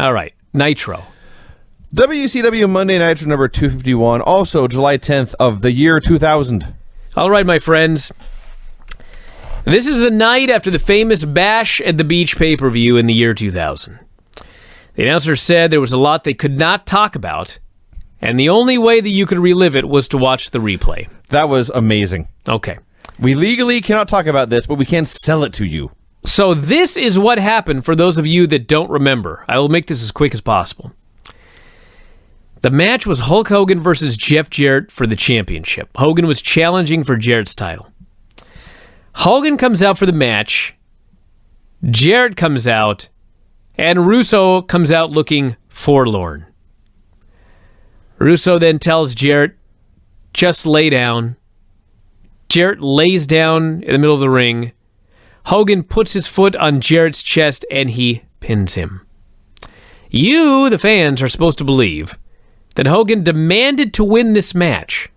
All right, Nitro. WCW Monday Nitro number 251, also July 10th of the year 2000. All right, my friends. This is the night after the famous Bash at the Beach pay-per-view in the year 2000. The announcer said there was a lot they could not talk about, and the only way that you could relive it was to watch the replay. That was amazing. Okay. We legally cannot talk about this, but we can sell it to you. So this is what happened for those of you that don't remember. I will make this as quick as possible. The match was Hulk Hogan versus Jeff Jarrett for the championship. Hogan was challenging for Jarrett's title. Hogan comes out for the match, Jarrett comes out, and Russo comes out looking forlorn. Russo then tells Jarrett, just lay down. Jarrett lays down in the middle of the ring. Hogan puts his foot on Jarrett's chest and he pins him. You, the fans, are supposed to believe that Hogan demanded to win this match,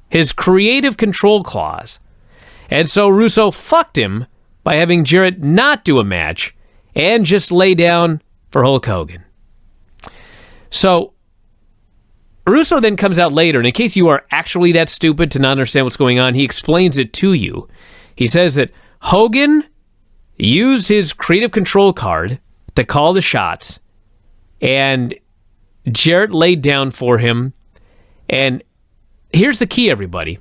his creative control clause, and so Russo fucked him by having Jarrett not do a match and just lay down for Hulk Hogan. So, Russo then comes out later, and in case you are actually that stupid to not understand what's going on, he explains it to you. He says that Hogan used his creative control card to call the shots, and Jarrett laid down for him. And here's the key, everybody.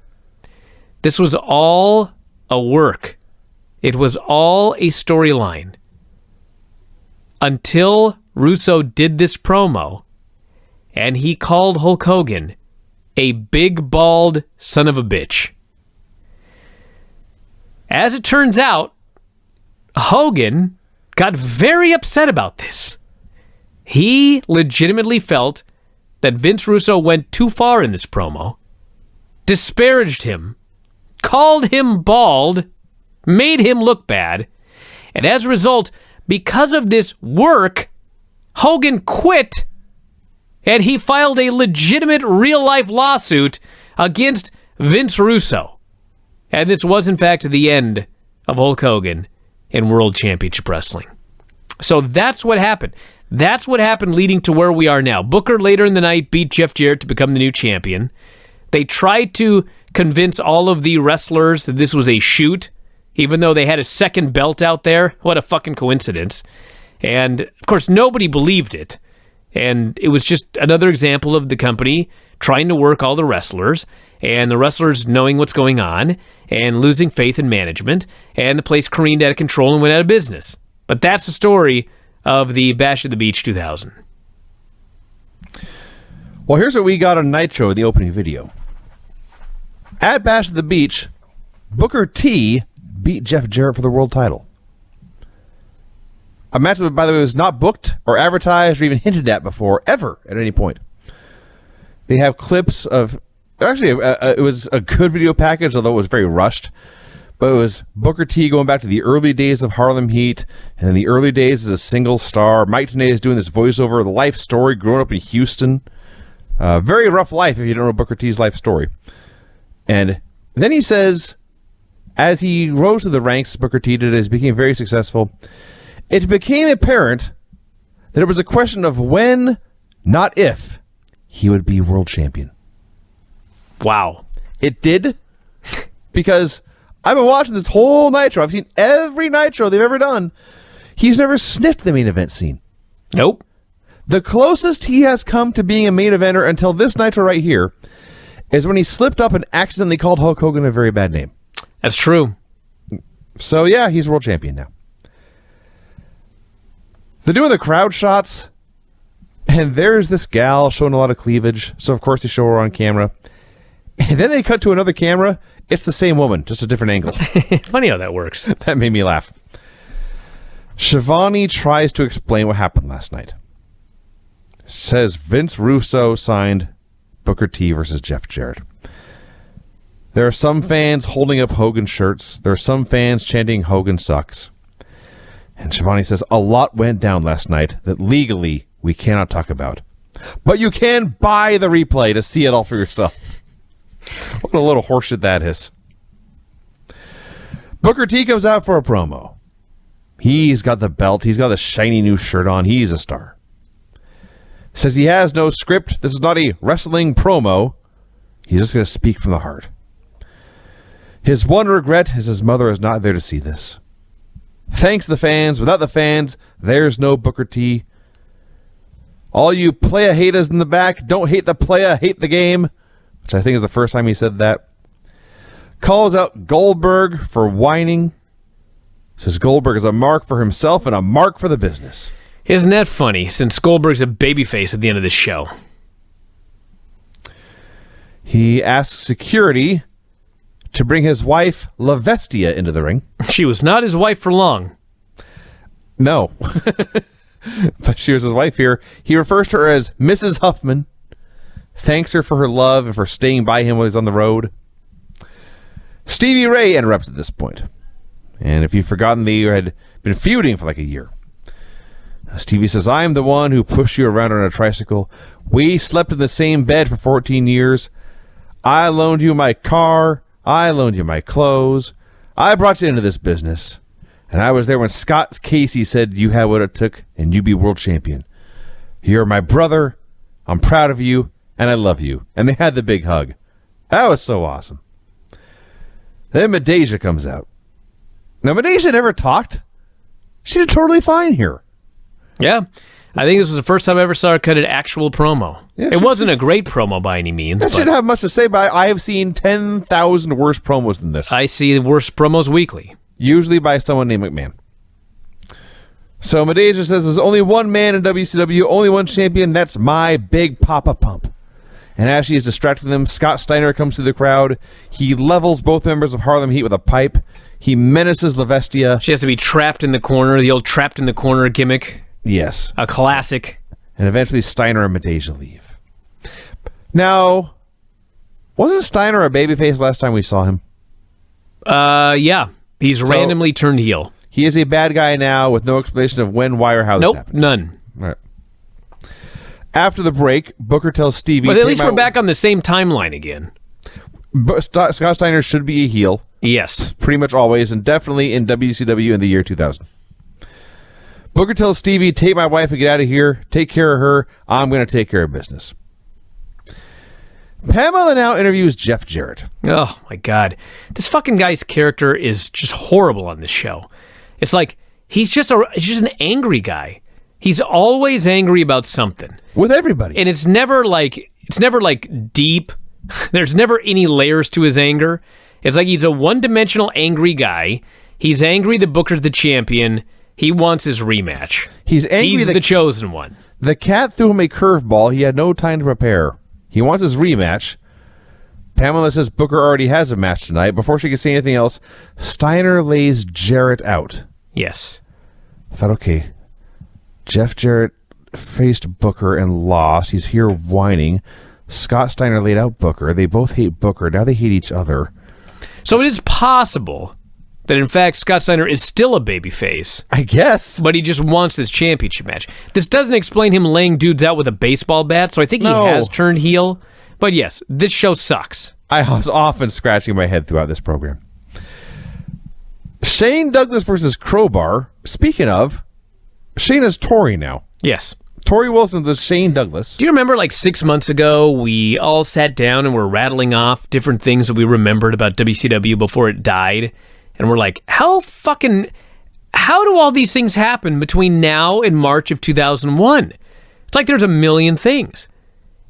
This was all a work. It was all a storyline. Until Russo did this promo, and he called Hulk Hogan a big, bald son of a bitch. As it turns out, Hogan got very upset about this. He legitimately felt that Vince Russo went too far in this promo, disparaged him, called him bald, made him look bad, and as a result, because of this work, Hogan quit, and he filed a legitimate real-life lawsuit against Vince Russo. And this was, in fact, the end of Hulk Hogan in World Championship Wrestling. So that's what happened. That's what happened leading to where we are now. Booker later in the night beat Jeff Jarrett to become the new champion. They tried to convince all of the wrestlers that this was a shoot, even though they had a second belt out there. What a fucking coincidence. And, of course, nobody believed it. And it was just another example of the company trying to work all the wrestlers, and the wrestlers knowing what's going on, and losing faith in management, and the place careened out of control and went out of business. But that's the story of the Bash at the Beach 2000. Well, here's what we got on Nitro in the opening video. At Bash at the Beach, Booker T beat Jeff Jarrett for the world title. A match that, by the way, was not booked or advertised or even hinted at before, ever, at any point. They have clips of... Actually, it was a good video package, although it was very rushed. But it was Booker T going back to the early days of Harlem Heat, and in the early days as a single star. Mike Tenay is doing this voiceover, the life story, growing up in Houston. Very rough life if you don't know Booker T's life story. And then he says, as he rose to the ranks, Booker T did, as became very successful, it became apparent that it was a question of when, not if, he would be world champion. Wow. It did, because I've been watching this whole Nitro. I've seen every Nitro they've ever done. He's never sniffed the main event scene. Nope. The closest he has come to being a main eventer until this Nitro right here is when he slipped up and accidentally called Hulk Hogan a very bad name. That's true. So, yeah, he's world champion now. They're doing the crowd shots, and there's this gal showing a lot of cleavage, so of course they show her on camera. And then they cut to another camera. It's the same woman, just a different angle. Funny how that works. That made me laugh. Shivani tries to explain what happened last night. Says Vince Russo signed Booker T versus Jeff Jarrett. There are some fans holding up Hogan shirts. There are some fans chanting Hogan sucks. And Shivani says, a lot went down last night that legally we cannot talk about. But you can buy the replay to see it all for yourself. What a little horseshit that is. Booker T comes out for a promo. He's got the belt. He's got the shiny new shirt on. He's a star. Says he has no script. This is not a wrestling promo. He's just going to speak from the heart. His one regret is his mother is not there to see this. Thanks to the fans. Without the fans, there's no Booker T. All you playa haters in the back, don't hate the playa, hate the game. Which I think is the first time he said that. Calls out Goldberg for whining. Says Goldberg is a mark for himself and a mark for the business. Isn't that funny, since Goldberg's a babyface at the end of this show? He asks security to bring his wife, Lavestia, into the ring. She was not his wife for long. No. But she was his wife here. He refers to her as Mrs. Huffman. Thanks her for her love and for staying by him while he's on the road. Stevie Ray interrupts at this point. And if you've forgotten, they had been feuding for like a year. Stevie says, I'm the one who pushed you around on a tricycle. We slept in the same bed for 14 years. I loaned you my car. I loaned you my clothes. I brought you into this business. And I was there when Scott Casey said you had what it took and you be world champion. You're my brother. I'm proud of you. And I love you. And they had the big hug. That was so awesome. Then Medeja comes out. Now, Medeja never talked. She did totally fine here. Yeah. I think this was the first time I ever saw her cut an actual promo. Yeah, it wasn't a great promo by any means. She didn't have much to say, but I have seen 10,000 worse promos than this. I see the worst promos weekly. Usually by someone named McMahon. So Medeja says there's only one man in WCW, only one champion, that's my Big Papa Pump. And as she is distracting them, Scott Steiner comes through the crowd. He levels both members of Harlem Heat with a pipe. He menaces Lavestia. She has to be trapped in the corner, the old trapped in the corner gimmick. Yes. A classic. And eventually Steiner and Medeja leave. Now, wasn't Steiner a babyface last time we saw him? Yeah. He's randomly turned heel. He is a bad guy now with no explanation of when, why, or how this happened. None. All right. After the break, Booker tells Stevie... But at least we're back on the same timeline again. Scott Steiner should be a heel. Yes. Pretty much always, and definitely in WCW in the year 2000. Booker tells Stevie, take my wife and get out of here. Take care of her. I'm going to take care of business. Pamela now interviews Jeff Jarrett. Oh, my God. This fucking guy's character is just horrible on this show. It's like, he's just an angry guy. He's always angry about something. With everybody. And it's never like deep. There's never any layers to his anger. It's like he's a one-dimensional angry guy. He's angry that Booker's the champion. He wants his rematch. He's angry. He's the chosen one. The cat threw him a curveball. He had no time to prepare. He wants his rematch. Pamela says Booker already has a match tonight. Before she can say anything else, Steiner lays Jarrett out. Yes. I thought, okay, Jeff Jarrett faced Booker and lost. He's here whining. Scott Steiner laid out Booker. They both hate Booker. Now they hate each other. So it is possible that, in fact, Scott Steiner is still a babyface. I guess. But he just wants this championship match. This doesn't explain him laying dudes out with a baseball bat, so I think he has turned heel. But yes, this show sucks. I was often scratching my head throughout this program. Shane Douglas versus Crowbar. Speaking of, Shane is Tori now. Yes. Tori Wilson is Shane Douglas. Do you remember like 6 months ago, we all sat down and were rattling off different things that we remembered about WCW before it died? And we're like, how do all these things happen between now and March of 2001? It's like there's a million things.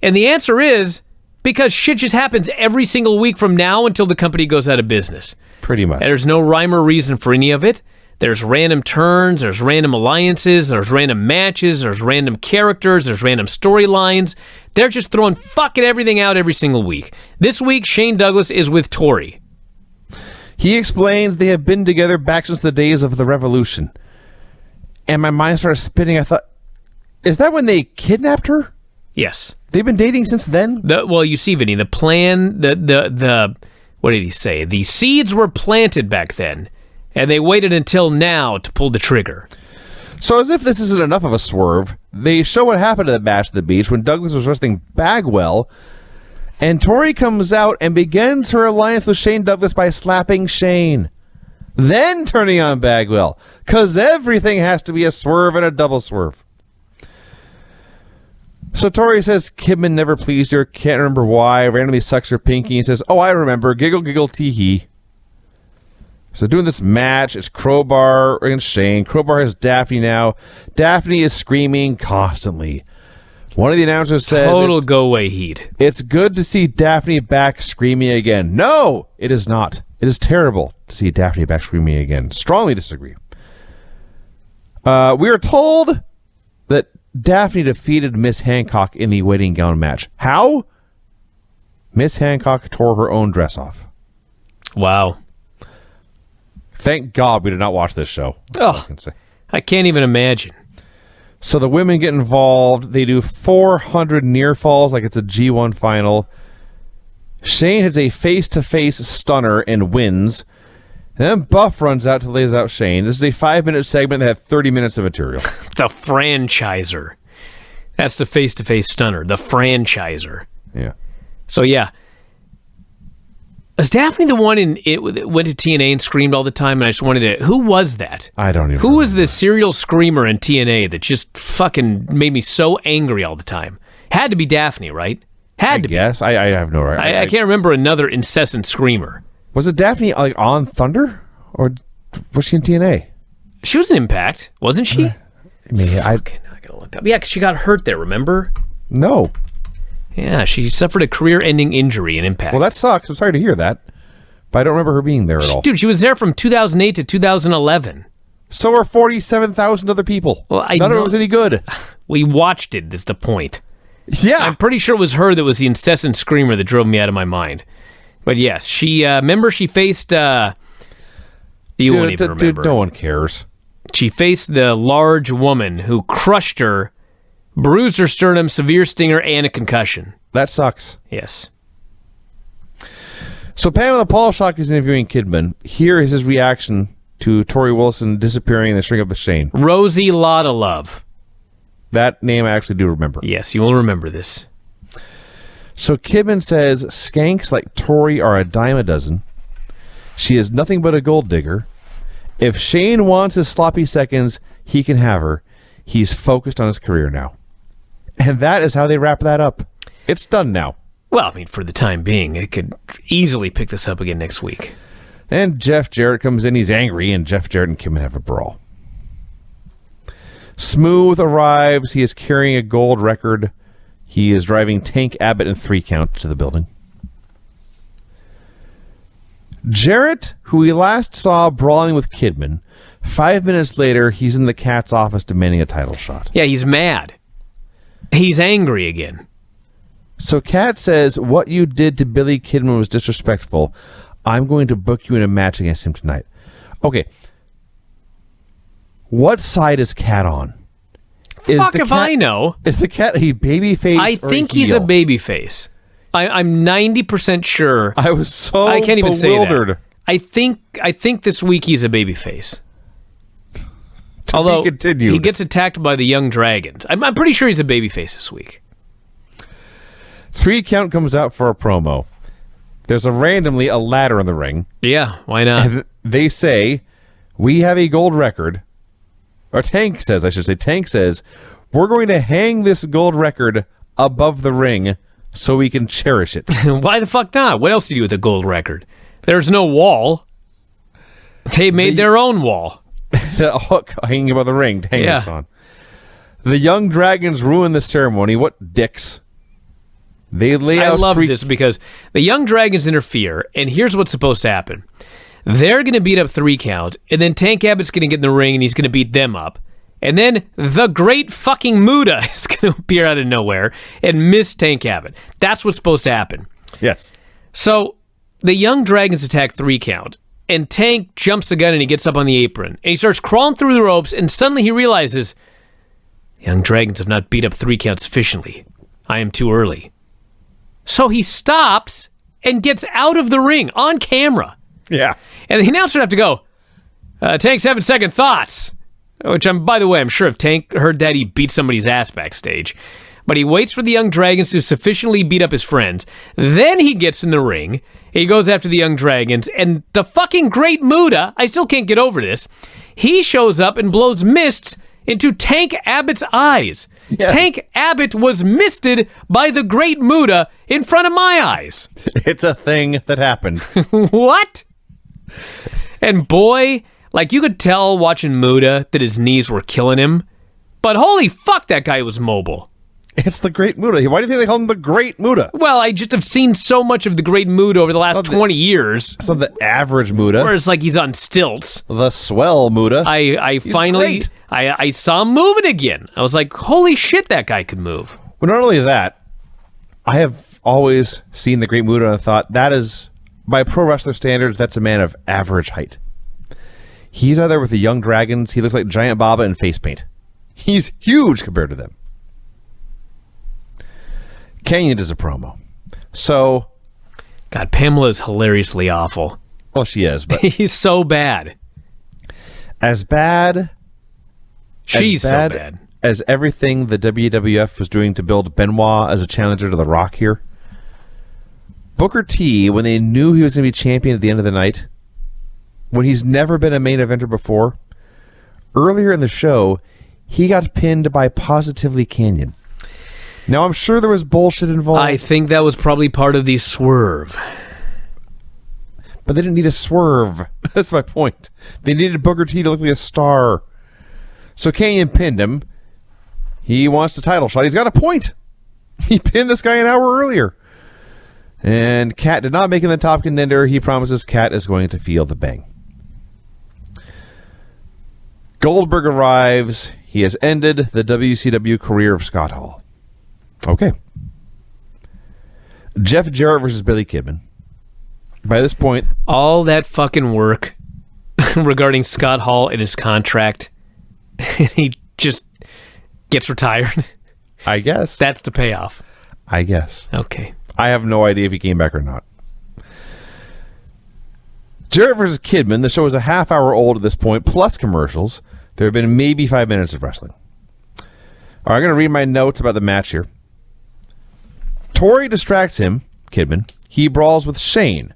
And the answer is because shit just happens every single week from now until the company goes out of business. Pretty much. And there's no rhyme or reason for any of it. There's random turns, there's random alliances, there's random matches, there's random characters, there's random storylines. They're just throwing fucking everything out every single week. This week, Shane Douglas is with Tori. He explains they have been together back since the days of the Revolution. And my mind started spinning. I thought, is that when they kidnapped her? Yes. They've been dating since then? Well, you see, Vinny, the plan, the what did he say? The seeds were planted back then, and they waited until now to pull the trigger. So as if this isn't enough of a swerve, they show what happened at the match at the beach when Douglas was wrestling Bagwell, and Tori comes out and begins her alliance with Shane Douglas by slapping Shane, then turning on Bagwell, because everything has to be a swerve and a double swerve. So Tori says Kidman never pleased her, can't remember why, randomly sucks her pinky and says, oh, I remember, giggle, giggle, tee-hee. So doing this match, it's Crowbar against Shane. Crowbar has Daphne now. Daphne is screaming constantly. One of the announcers says... Total go-away heat. It's good to see Daphne back screaming again. No, it is not. It is terrible to see Daphne back screaming again. Strongly disagree. We are told that Daphne defeated Miss Hancock in the wedding gown match. How? Miss Hancock tore her own dress off. Wow. Thank God we did not watch this show. Oh, I can't even imagine. So the women get involved. They do 400 near falls like it's a G1 final. Shane hits a face-to-face stunner and wins. And then Buff runs out to lays out Shane. This is a 5-minute segment that had 30 minutes of material. The franchiser. That's the face-to-face stunner. The franchiser. Yeah. So, yeah. Was Daphne the one that went to TNA and screamed all the time? And I just wanted to... Who was that? I don't even Who was the serial screamer in TNA that just fucking made me so angry all the time? Had to be Daphne, right? Had to be. Yes, I have no right. I can't remember another incessant screamer. Was it Daphne like on Thunder? Or was she in TNA? She was in Impact, wasn't she? I mean, I gotta look up. Yeah, because she got hurt there, remember? No. Yeah, she suffered a career-ending injury in Impact. Well, that sucks. I'm sorry to hear that. But I don't remember her being there at all. Dude, she was there from 2008 to 2011. So are 47,000 other people. Well, None of it was any good. We watched it, is the point. Yeah. I'm pretty sure it was her that was the incessant screamer that drove me out of my mind. But yes, she, remember she faced, you won't even remember. Dude, no one cares. She faced the large woman who crushed her, bruised her sternum, severe stinger, and a concussion. That sucks. Yes. So Pamela Paulshock is interviewing Kidman. Here is his reaction to Tori Wilson disappearing in the string up with Shane. Rosie Lotta Love. That name I actually do remember. Yes, you will remember this. So Kidman says skanks like Tori are a dime a dozen. She is nothing but a gold digger. If Shane wants his sloppy seconds, he can have her. He's focused on his career now. And that is how they wrap that up. It's done now. Well, I mean, for the time being, it could easily pick this up again next week. And Jeff Jarrett comes in. He's angry, and Jeff Jarrett and Kidman have a brawl. Smooth arrives. He is carrying a gold record. He is driving Tank Abbott in 3 count to the building. Jarrett, who we last saw brawling with Kidman, 5 minutes later, he's in the Cat's office demanding a title shot. Yeah, he's mad. He's angry again. So Cat says, what you did to Billy Kidman was disrespectful. I'm going to book you in a match against him tonight. Okay. What side is Cat on? Fuck if I know. Is the Cat a babyface? I think he's a babyface. I'm 90% sure. I was so I can't even bewildered. say that. I think this week he's a babyface. Although he gets attacked by the Young Dragons. I'm pretty sure he's a babyface this week. 3 count comes out for a promo. There's randomly a ladder in the ring. Yeah, why not? And they say, we have a gold record. Or Tank says, I should say. Tank says, we're going to hang this gold record above the ring so we can cherish it. Why the fuck not? What else do you do with a gold record? There's no wall. They made their own wall. The hook hanging above the ring to hang this on. The Young Dragons ruin the ceremony. What dicks. They lay out. I love this because the Young Dragons interfere, and here's what's supposed to happen. They're going to beat up 3 count, and then Tank Abbott's going to get in the ring, and he's going to beat them up. And then the great fucking Muda is going to appear out of nowhere and miss Tank Abbott. That's what's supposed to happen. Yes. So the Young Dragons attack 3 count, and Tank jumps the gun, and he gets up on the apron. And he starts crawling through the ropes, and suddenly he realizes, Young Dragons have not beat up 3 count sufficiently. I am too early. So he stops and gets out of the ring on camera. Yeah. And the announcer would have to go, Tank's having second thoughts. Which, by the way, I'm sure if Tank heard that, he beat somebody's ass backstage. But he waits for the Young Dragons to sufficiently beat up his friends. Then he gets in the ring. He goes after the Young Dragons. And the fucking great Muda, I still can't get over this, he shows up and blows mists into Tank Abbott's eyes. Yes. Tank Abbott was misted by the Great Muta in front of my eyes. It's a thing that happened. What? And boy, like you could tell watching Muta that his knees were killing him, but holy fuck, that guy was mobile. It's the Great Muta. Why do you think they call him the Great Muta? Well, I just have seen so much of the Great Muta over the last 20 years. It's not the average Muta. Where it's like he's on stilts. The swell Muta. I finally, I saw him moving again. I was like, holy shit, that guy could move. Well, not only that, I have always seen the Great Muta and I thought that is, by pro wrestler standards, that's a man of average height. He's out there with the Young Dragons. He looks like Giant Baba in face paint. He's huge compared to them. Canyon does a promo. So, God, Pamela's hilariously awful. Well, she is, but he's so bad. She's so bad. As everything the WWF was doing to build Benoit as a challenger to The Rock here. Booker T, when they knew he was going to be champion at the end of the night, when he's never been a main eventer before, earlier in the show, he got pinned by Positively Canyon. Now, I'm sure there was bullshit involved. I think that was probably part of the swerve. But they didn't need a swerve. That's my point. They needed Booker T to look like a star. So Canyon pinned him. He wants the title shot. He's got a point. He pinned this guy an hour earlier. And Kat did not make him the top contender. He promises Kat is going to feel the bang. Goldberg arrives. He has ended the WCW career of Scott Hall. Okay. Jeff Jarrett versus Billy Kidman. By this point, all that fucking work regarding Scott Hall and his contract, and he just gets retired. I guess. That's the payoff. I guess. Okay. I have no idea if he came back or not. Jarrett versus Kidman. The show is a half hour old at this point, plus commercials. There have been maybe 5 minutes of wrestling. All right, I'm going to read my notes about the match here. Tori distracts him, Kidman. He brawls with Shane.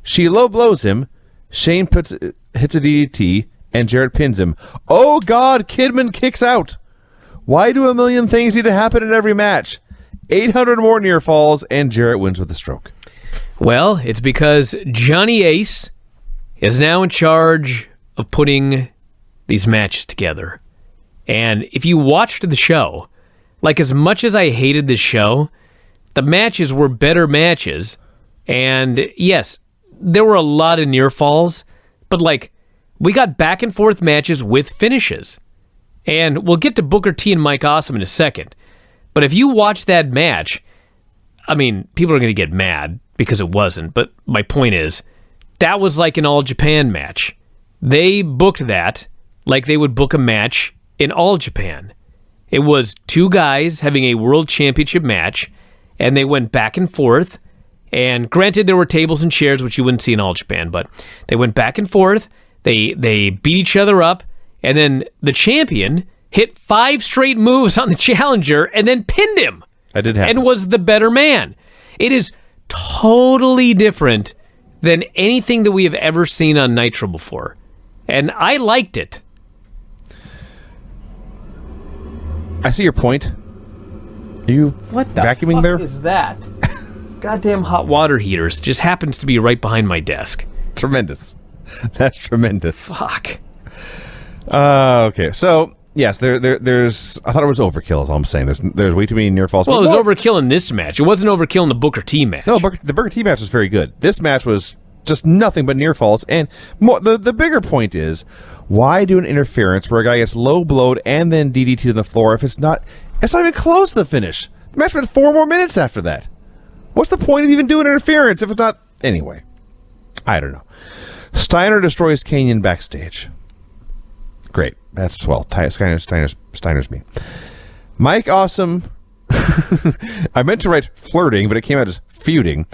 She low blows him. Shane hits a DDT, and Jarrett pins him. Oh, God, Kidman kicks out. Why do a million things need to happen in every match? 800 more near falls, and Jarrett wins with a stroke. Well, it's because Johnny Ace is now in charge of putting these matches together. And if you watched the show, like as much as I hated the show, the matches were better matches. And yes, there were a lot of near falls, but like we got back and forth matches with finishes. And we'll get to Booker T and Mike Awesome in a second. But if you watch that match, I mean, people are going to get mad because it wasn't. But my point is, that was like an All Japan match. They booked that like they would book a match in All Japan. It was two guys having a world championship match, and they went back and forth. And granted, there were tables and chairs, which you wouldn't see in All Japan, but they went back and forth. They beat each other up, and then the champion hit 5 straight moves on the challenger and then pinned him. That did happen. And was the better man. It is totally different than anything that we have ever seen on Nitro before. And I liked it. I see your point. Are you what the vacuuming fuck there? Is that? Goddamn hot water heaters just happens to be right behind my desk. Tremendous. That's tremendous. Fuck. Okay, so yes, there's. I thought it was overkill. Is all I'm saying. There's way too many near falls. Well, it was overkill in this match. It wasn't overkill in the Booker T match. No, the Booker T match was very good. This match was just nothing but near falls. And the bigger point is, why do an interference where a guy gets low blowed and then DDT to the floor if it's not even close to the finish? The match went 4 more minutes after that. What's the point of even doing interference if it's not? Anyway, I don't know. Steiner destroys Canyon backstage. Great. That's swell. Steiner's me. Mike Awesome. I meant to write flirting, but it came out as feuding.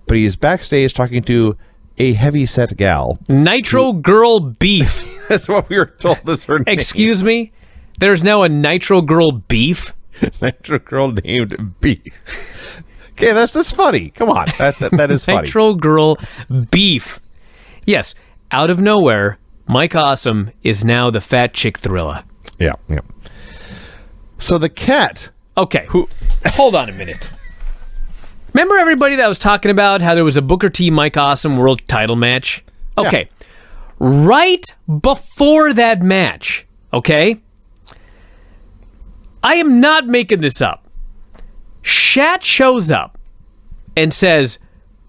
But he's backstage talking to a heavy-set gal. Nitro Girl Beef. That's what we were told is her name. Excuse me? There's now a Nitro Girl Beef? Nitro Girl named Beef. Okay, that's funny. Come on. That is funny. Nitro Girl Beef. Yes, out of nowhere, Mike Awesome is now the fat chick Thrilla. Yeah. So the cat... Okay, hold on a minute. Remember everybody that was talking about how there was a Booker T. Mike Awesome world title match? Okay, yeah. Right before that match, okay? I am not making this up. Shat shows up and says,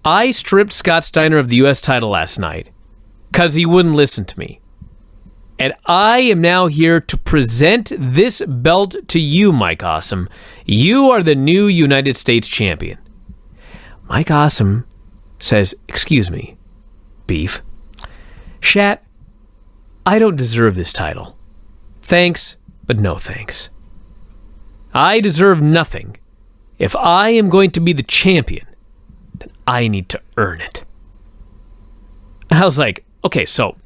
I stripped Scott Steiner of the U.S. title last night because he wouldn't listen to me. And I am now here to present this belt to you, Mike Awesome. You are the new United States champion. Mike Awesome says, excuse me, Beef. Shat, I don't deserve this title. Thanks, but no thanks. I deserve nothing. If I am going to be the champion, then I need to earn it. I was like, okay, so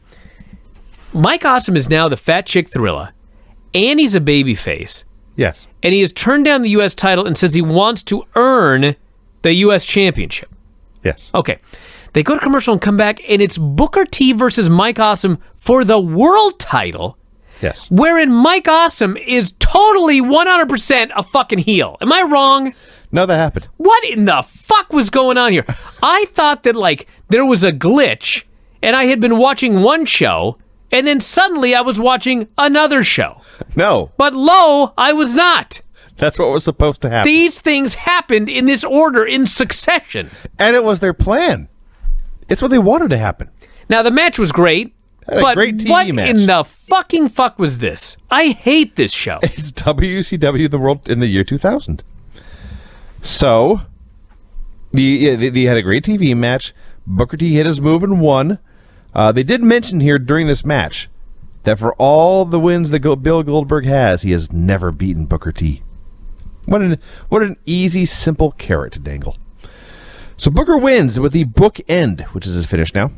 Mike Awesome is now the fat chick Thrilla, and he's a babyface. Yes. And he has turned down the U.S. title and says he wants to earn the U.S. championship. Yes. Okay. They go to commercial and come back, and it's Booker T versus Mike Awesome for the world title. Yes. Wherein Mike Awesome is totally 100% a fucking heel. Am I wrong? No, that happened. What in the fuck was going on here? I thought that, like, there was a glitch, and I had been watching one show, and then suddenly I was watching another show. No. But lo, I was not. That's what was supposed to happen. These things happened in this order in succession. And it was their plan. It's what they wanted to happen. Now, the match was great, but great TV what match. in the fucking fuck was this? I hate this show. It's WCW the world in the year 2000. So, they had a great TV match. Booker T hit his move and won. They did mention here during this match that for all the wins that Bill Goldberg has, he has never beaten Booker T. What an easy, simple carrot to dangle. So Booker wins with the bookend, which is his finish now.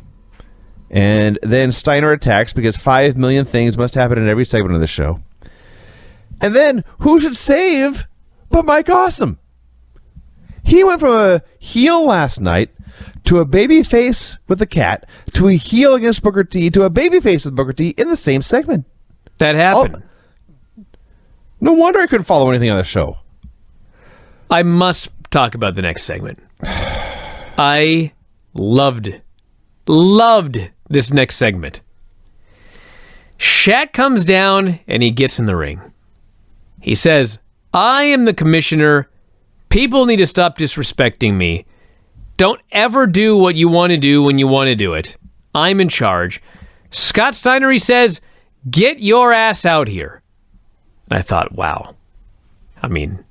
And then Steiner attacks because 5 million things must happen in every segment of the show. And then, who should save but Mike Awesome? He went from a heel last night to a babyface with the cat to a heel against Booker T to a babyface with Booker T in the same segment. That happened. No wonder I couldn't follow anything on the show. I must talk about the next segment. I loved this next segment. Shaq comes down and he gets in the ring. He says, I am the commissioner. People need to stop disrespecting me. Don't ever do what you want to do when you want to do it. I'm in charge. Scott Steiner, he says, get your ass out here. And I thought, wow. I mean,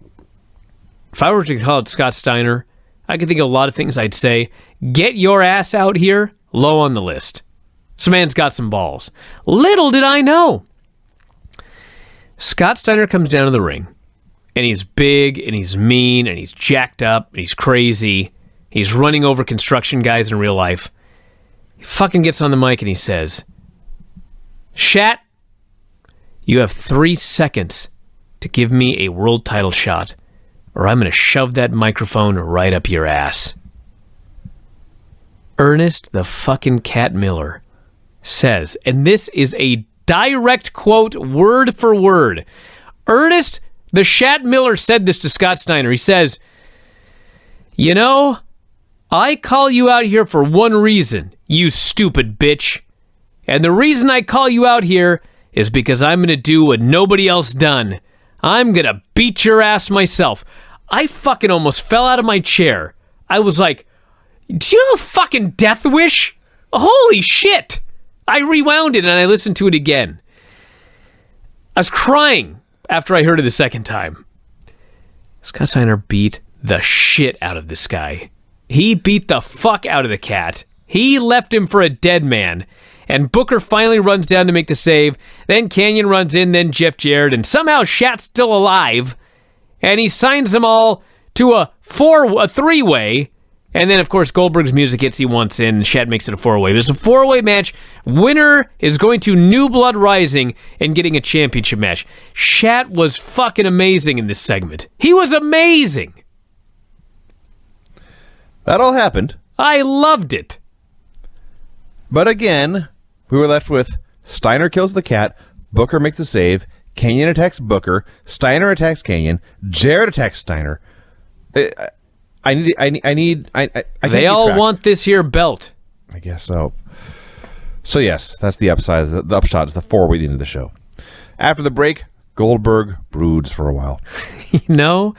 if I were to call it Scott Steiner, I could think of a lot of things I'd say. Get your ass out here, low on the list. This man's got some balls. Little did I know. Scott Steiner comes down to the ring, and he's big, and he's mean, and he's jacked up, and he's crazy. He's running over construction guys in real life. He fucking gets on the mic, and he says, Shat, you have 3 seconds to give me a world title shot, or I'm going to shove that microphone right up your ass. Ernest the fucking Cat Miller says, and this is a direct quote, word for word. Ernest the Shat Miller said this to Scott Steiner. He says, you know, I call you out here for one reason, you stupid bitch. And the reason I call you out here is because I'm going to do what nobody else done. I'm going to beat your ass myself. I fucking almost fell out of my chair. I was like, do you have a fucking death wish? Holy shit. I rewound it and I listened to it again. I was crying after I heard it the second time. Scott Steiner beat the shit out of this guy. He beat the fuck out of the cat. He left him for a dead man. And Booker finally runs down to make the save. Then Canyon runs in, then Jeff Jarrett. And somehow Shat's still alive. And he signs them all to a three-way. And then, of course, Goldberg's music hits. He wants in. And Shat makes it a 4-way. There's a 4-way match. Winner is going to New Blood Rising and getting a championship match. Shat was fucking amazing in this segment. He was amazing. That all happened. I loved it. But again, we were left with Steiner kills the cat, Booker makes a save, Kanyon attacks Booker, Steiner attacks Kanyon, Jarrett attacks Steiner. I They all want this here belt. I guess so. So yes, that's the upside. The upshot is the 4-week into the show. After the break, Goldberg broods for a while. You know,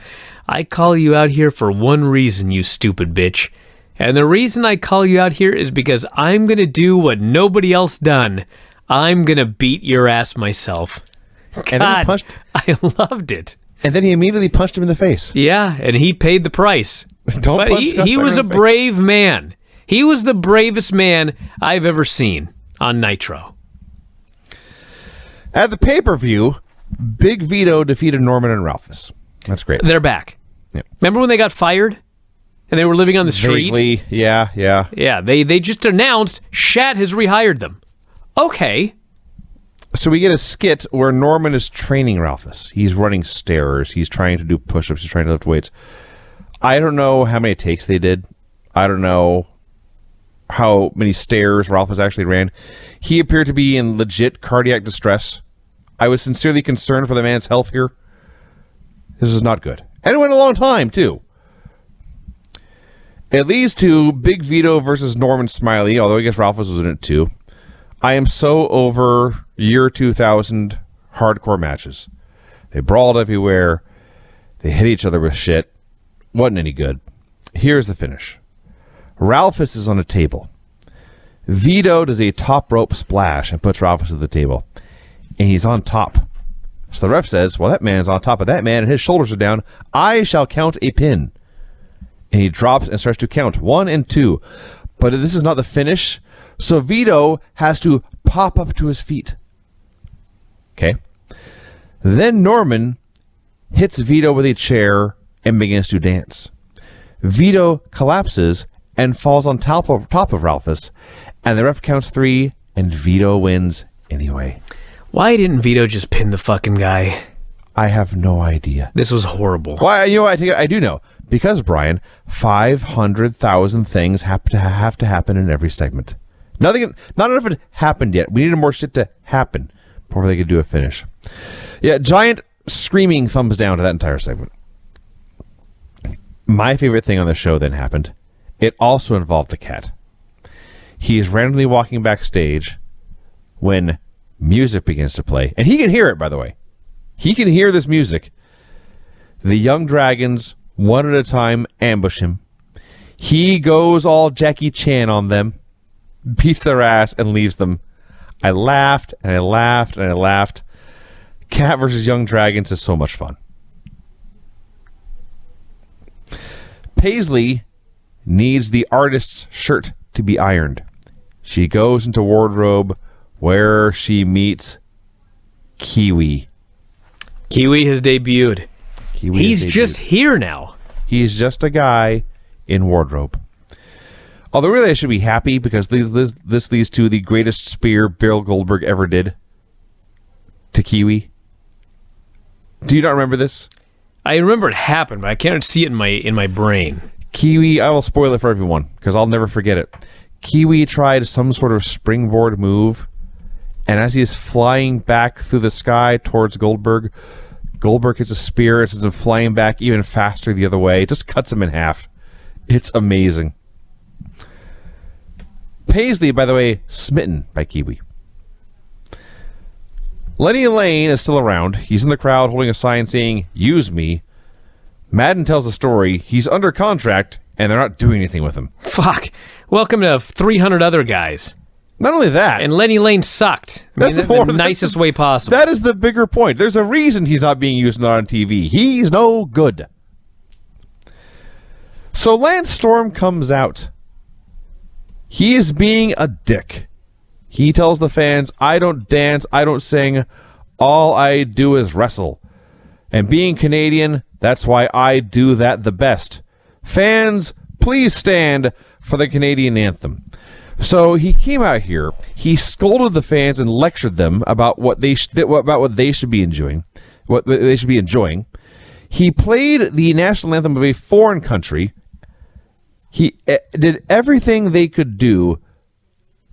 I call you out here for one reason, you stupid bitch. And the reason I call you out here is because I'm going to do what nobody else done. I'm going to beat your ass myself. And then he punched. I loved it. And then he immediately punched him in the face. Yeah, and he paid the price. But he was a brave man. He was the bravest man I've ever seen on Nitro. At the pay-per-view, Big Vito defeated Norman and Ralphus. That's great. They're back. Yep. Remember when they got fired? And they were living on the street? Vaguely, yeah. Yeah, they just announced Shat has rehired them. Okay. So we get a skit where Norman is training Ralphus. He's running stairs. He's trying to do push-ups. He's trying to lift weights. I don't know how many takes they did. I don't know how many stairs Ralphus actually ran. He appeared to be in legit cardiac distress. I was sincerely concerned for the man's health here. This is not good. And it went a long time, too. It leads to Big Vito versus Norman Smiley, although I guess Ralphus was in it, too. I am so over year 2000 hardcore matches. They brawled everywhere. They hit each other with shit. Wasn't any good. Here's the finish. Ralphus is on a table. Vito does a top rope splash and puts Ralphus at the table. And he's on top. So the ref says, well, that man's on top of that man and his shoulders are down. I shall count a pin. And he drops and starts to count 1 and 2. But this is not the finish. So Vito has to pop up to his feet. Okay. Then Norman hits Vito with a chair and begins to dance. Vito collapses and falls on top of Ralphus, and the ref counts 3, and Vito wins anyway. Why didn't Vito just pin the fucking guy? I have no idea. This was horrible. Why? You know what? I do know. Because, Brian, 500,000 things have to happen in every segment. Not enough had happened yet. We needed more shit to happen before they could do a finish. Yeah, giant screaming thumbs down to that entire segment. My favorite thing on the show then happened. It also involved the cat. He is randomly walking backstage when music begins to play. And he can hear it, by the way. He can hear this music. The young dragons, one at a time, ambush him. He goes all Jackie Chan on them, beats their ass, and leaves them. I laughed, and I laughed, and I laughed. Cat versus Young Dragons is so much fun. Paisley needs the artist's shirt to be ironed. She goes into wardrobe where she meets Kiwi. Kiwi has debuted. He's just here now. He's just a guy in wardrobe. Although really I should be happy because this leads to the greatest spear Bill Goldberg ever did to Kiwi. Do you not remember this? I remember it happened, but I can't see it in my brain. Kiwi, I will spoil it for everyone because I'll never forget it. Kiwi tried some sort of springboard move, and as he is flying back through the sky towards Goldberg, Goldberg hits a spear and sends him flying back even faster the other way. It just cuts him in half. It's amazing. Paisley, by the way, smitten by Kiwi. Lenny Lane is still around. He's in the crowd holding a sign saying, "Use me." Madden tells the story. He's under contract, and they're not doing anything with him. Fuck. Welcome to 300 other guys. Not only that. And Lenny Lane sucked. That's the nicest way possible. That is the bigger point. There's a reason he's not being used on TV. He's no good. So Lance Storm comes out. He is being a dick. He tells the fans, I don't dance, I don't sing, all I do is wrestle. And being Canadian, that's why I do that the best. Fans, please stand for the Canadian anthem. So he came out here, he scolded the fans and lectured them about what they should be enjoying. He played the national anthem of a foreign country. He did everything he could do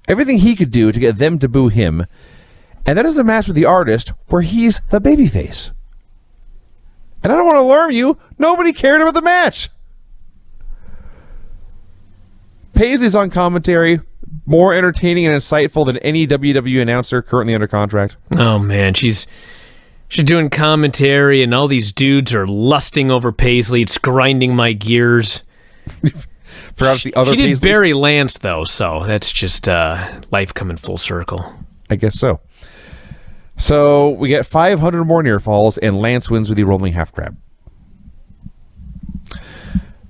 to get them to boo him. And then there's a match with the artist where he's the babyface. And I don't want to alarm you, nobody cared about the match. Paisley's on commentary, more entertaining and insightful than any WWE announcer currently under contract. Oh man, she's doing commentary, and all these dudes are lusting over Paisley. It's grinding my gears. Forgot the other she did Paisley. bury Lance though, so that's just life coming full circle. I guess so. So we get 500 more near falls, and Lance wins with the rolling half crab.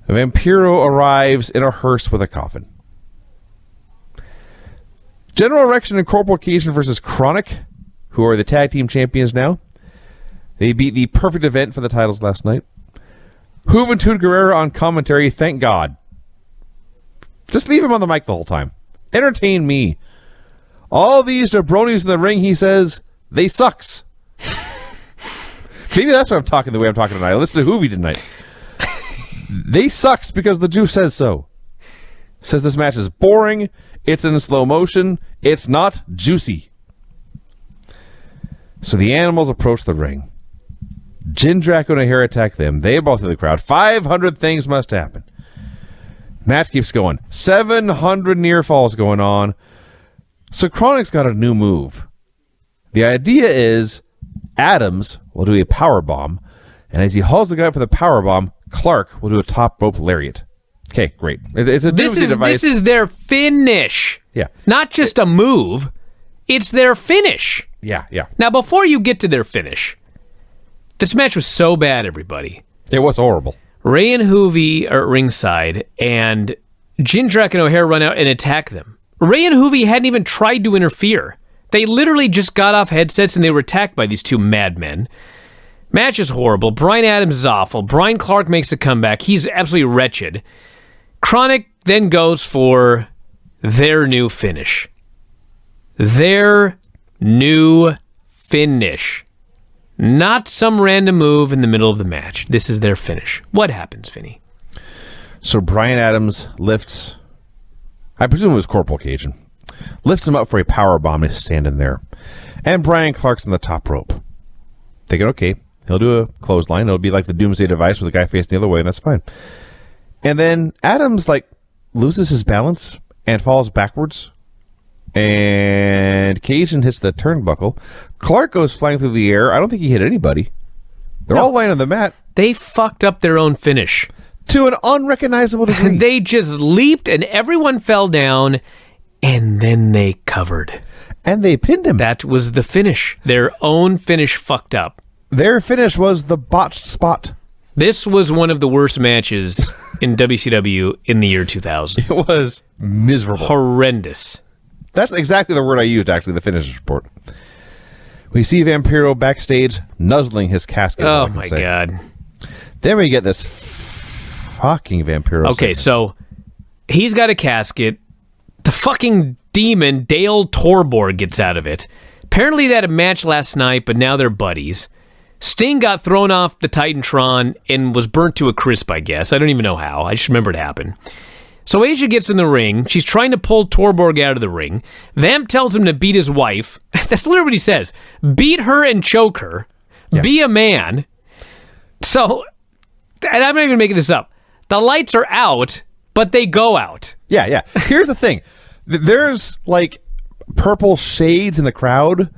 Vampiro arrives in a hearse with a coffin. General Erection and Corporal Cajun versus Chronic, who are the tag team champions now. They beat the Perfect Event for the titles last night. Juventud Guerrera on commentary, thank God. Just leave him on the mic the whole time. Entertain me. All these jabronis in the ring, he says, they sucks. Maybe that's why I'm talking the way I'm talking tonight. I listened to Hoovy tonight. They sucks because the Jew says so. Says this match is boring. It's in slow motion. It's not juicy. So the animals approach the ring. Jindrak and O'Hare attack them. They both in the crowd. 500 things must happen. Match keeps going. 700 near falls going on. So Chronic's got a new move. The idea is Adams will do a power bomb, and as he hauls the guy up for the power bomb, Clark will do a top rope lariat. Okay, great. It's a doomsday device. This is their finish. Yeah. Not just a move. It's their finish. Yeah. Now, before you get to their finish, this match was so bad, everybody. It was horrible. Ray and Hoovy are at ringside, and Jindrak and O'Hare run out and attack them. Ray and Hoovy hadn't even tried to interfere. They literally just got off headsets and they were attacked by these two madmen. Match is horrible. Brian Adams is awful. Brian Clark makes a comeback. He's absolutely wretched. Chronic then goes for their new finish. Their new finish. Not some random move in the middle of the match. This is their finish. What happens, Vinny? So Brian Adams lifts, I presume it was Corporal Cajun, lifts him up for a power bomb and he's standing there. And Brian Clark's on the top rope. Thinking, okay, he'll do a clothesline. It'll be like the doomsday device with the guy facing the other way, and that's fine. And then Adams, loses his balance and falls backwards. And Cajun hits the turnbuckle. Clark goes flying through the air. I don't think he hit anybody. They're all lying on the mat. They fucked up their own finish. To an unrecognizable degree. They just leaped and everyone fell down, and then they covered. And they pinned him. That was the finish. Their own finish fucked up. Their finish was the botched spot. This was one of the worst matches in WCW in the year 2000. It was miserable. Horrendous. That's exactly the word I used, actually, the finish report. We see Vampiro backstage nuzzling his casket. Oh, my God. Then we get this fucking Vampiro. Okay, segment. so he's got a casket. The fucking demon, Dale Torborg, gets out of it. Apparently they had a match last night, but now they're buddies. Sting got thrown off the Titantron and was burnt to a crisp, I guess. I don't even know how. I just remember it happened. So Asia gets in the ring. She's trying to pull Torborg out of the ring. Vamp tells him to beat his wife. That's literally what he says. Beat her and choke her. Yeah. Be a man. So, and I'm not even making this up. The lights are out, but they go out. Yeah. Here's the thing. There's, purple shades in the crowd,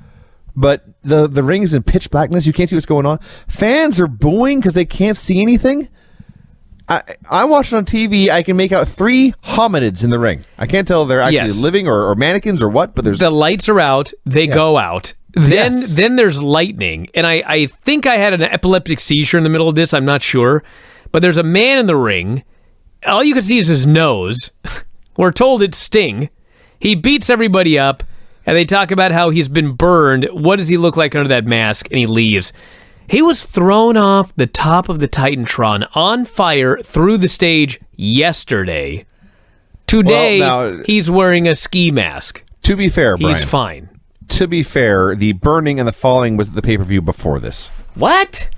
but the ring is in pitch blackness. You can't see what's going on. Fans are booing because they can't see anything. I'm watching on TV. I can make out 3 hominids in the ring. I can't tell if they're actually living or mannequins or what, but there's... The lights are out. They go out. Then there's lightning. And I think I had an epileptic seizure in the middle of this. I'm not sure. But there's a man in the ring. All you can see is his nose. We're told it's Sting. He beats everybody up. And they talk about how he's been burned. What does he look like under that mask? And he leaves. He was thrown off the top of the Titantron on fire through the stage yesterday. Today, he's wearing a ski mask. To be fair, Brian. He's fine. To be fair, the burning and the falling was at the pay-per-view before this. What?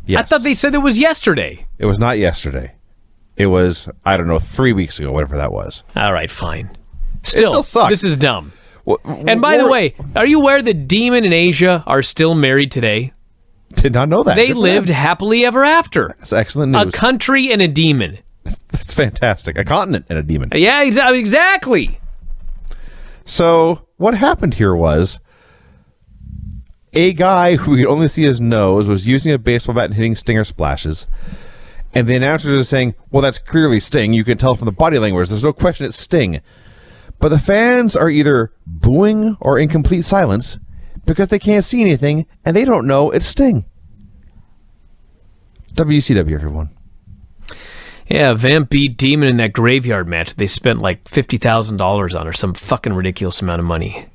Yes. I thought they said it was yesterday. It was not yesterday. It was, 3 weeks ago, whatever that was. All right, fine. Still sucks. This is dumb. And by the way, are you aware that Demon and Asia are still married today? Did not know that. They lived happily ever after. That's excellent news. A country and a demon. That's fantastic. A continent and a demon. Yeah, exactly. So what happened here was a guy who you could only see his nose was using a baseball bat and hitting stinger splashes. And the announcers are saying, well, that's clearly Sting. You can tell from the body language. There's no question it's Sting. But the fans are either booing or in complete silence because they can't see anything and they don't know it's Sting. WCW, everyone. Yeah, Vamp beat Demon in that graveyard match they spent like $50,000 on, or some fucking ridiculous amount of money.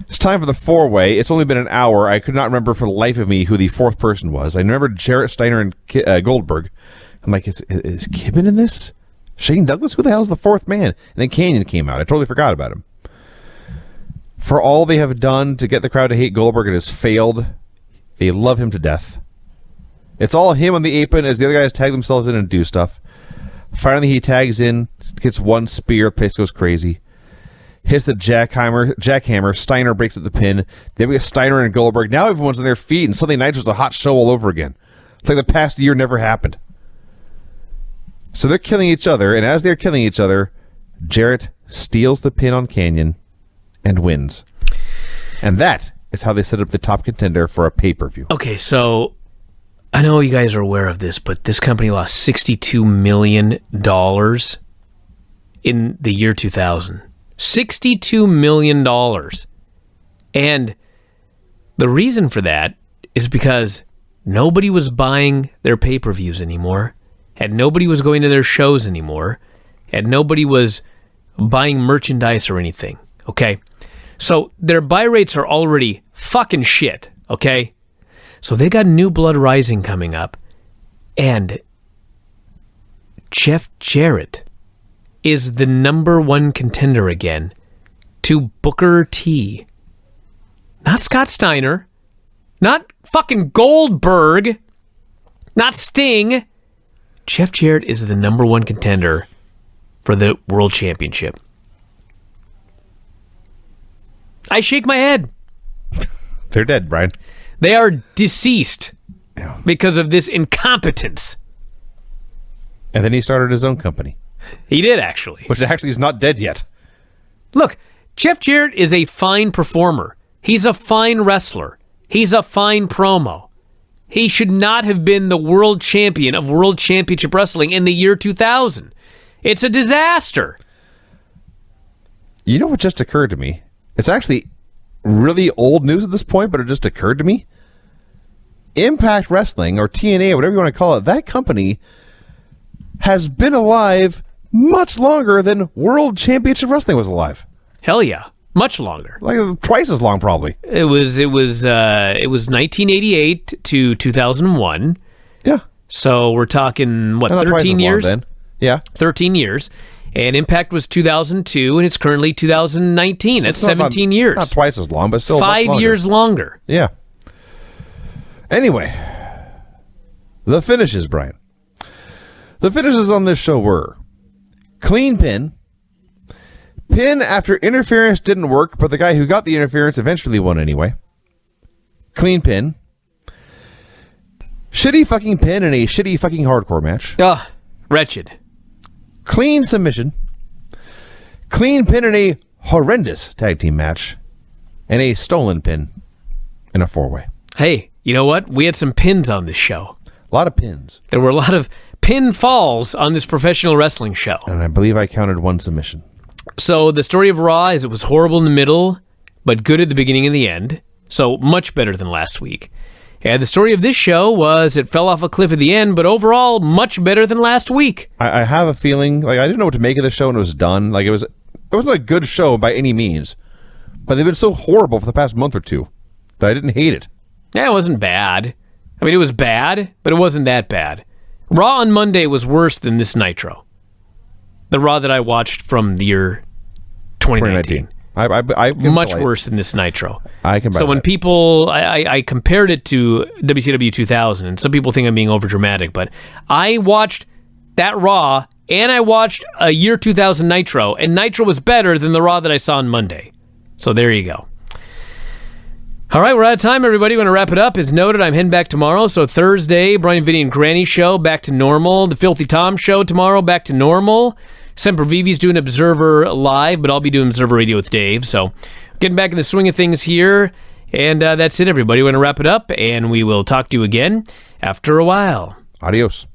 It's time for the four-way. It's only been an hour. I could not remember for the life of me who the fourth person was. I remember Jarrett, Steiner, and Goldberg. I'm like, is Kibben in this? Shane Douglas? Who the hell is the fourth man? And then Canyon came out. I totally forgot about him. For all they have done to get the crowd to hate Goldberg, it has failed. They love him to death. It's all him on the apron as the other guys tag themselves in and do stuff. Finally, he tags in, gets one spear, the place goes crazy. Hits the jackhammer. Steiner breaks at the pin. Then we get Steiner and Goldberg. Now everyone's on their feet, and suddenly Nitro's a hot show all over again. It's like the past year never happened. So they're killing each other, and as they're killing each other, Jarrett steals the pin on Canyon and wins. And that is how they set up the top contender for a pay-per-view. Okay, so I know you guys are aware of this, but this company lost $62 million in the year 2000. $62 million. And the reason for that is because nobody was buying their pay-per-views anymore, and nobody was going to their shows anymore, and nobody was buying merchandise or anything, okay? So their buy rates are already fucking shit, okay? So they got New Blood Rising coming up, and Jeff Jarrett is the number one contender again to Booker T. Not Scott Steiner, not fucking Goldberg, not Sting. Jeff Jarrett is the number one contender for the World Championship. I shake my head. They're dead, Brian. They are deceased because of this incompetence. And then he started his own company. He did, actually. Which actually is not dead yet. Look, Jeff Jarrett is a fine performer. He's a fine wrestler. He's a fine promo. He should not have been the world champion of World Championship Wrestling in the year 2000. It's a disaster. You know what just occurred to me? It's actually really old news at this point, but it just occurred to me. Impact Wrestling, or TNA, or whatever you want to call it, that company has been alive much longer than World Championship Wrestling was alive. Hell yeah. Much longer. Like twice as long, probably. It was 1988 to 2001. Yeah. So we're talking, what, Not 13 years? Then. Yeah. 13 years. And Impact was 2002, and it's currently 2019. So that's 17 years. Not twice as long, but still 5 years longer. Yeah. Anyway, the finishes, Brian. The finishes on this show were clean pin. Pin after interference didn't work, but the guy who got the interference eventually won anyway. Clean pin. Shitty fucking pin in a shitty fucking hardcore match. Ugh, wretched. Clean submission. Clean pin in a horrendous tag team match. And a stolen pin in a four-way. Hey, you know what? We had some pins on this show. A lot of pins. There were a lot of pin falls on this professional wrestling show. And I believe I counted one submission. So the story of Raw is it was horrible in the middle, but good at the beginning and the end. So much better than last week. And the story of this show was it fell off a cliff at the end, but overall much better than last week. I have a feeling, like, I didn't know what to make of the show when it was done. Like, it wasn't a good show by any means, but they've been so horrible for the past month or two that I didn't hate it. Yeah, it wasn't bad. I mean, it was bad, but it wasn't that bad. Raw on Monday was worse than this Nitro. The Raw that I watched from the year 2019. I much worse than this Nitro. I can buy So when that. people, I compared it to WCW 2000, and some people think I'm being overdramatic, but I watched that Raw and I watched a year 2000 Nitro, and Nitro was better than the Raw that I saw on Monday. So there you go. All right, we're out of time, everybody. We're going to wrap it up. As noted, I'm heading back tomorrow. So Thursday, Brian, Vinny, and Granny show, back to normal. The Filthy Tom show tomorrow, back to normal. Semper Vivi's doing Observer Live, but I'll be doing Observer Radio with Dave. So getting back in the swing of things here. And that's it, everybody. We're going to wrap it up, and we will talk to you again after a while. Adios.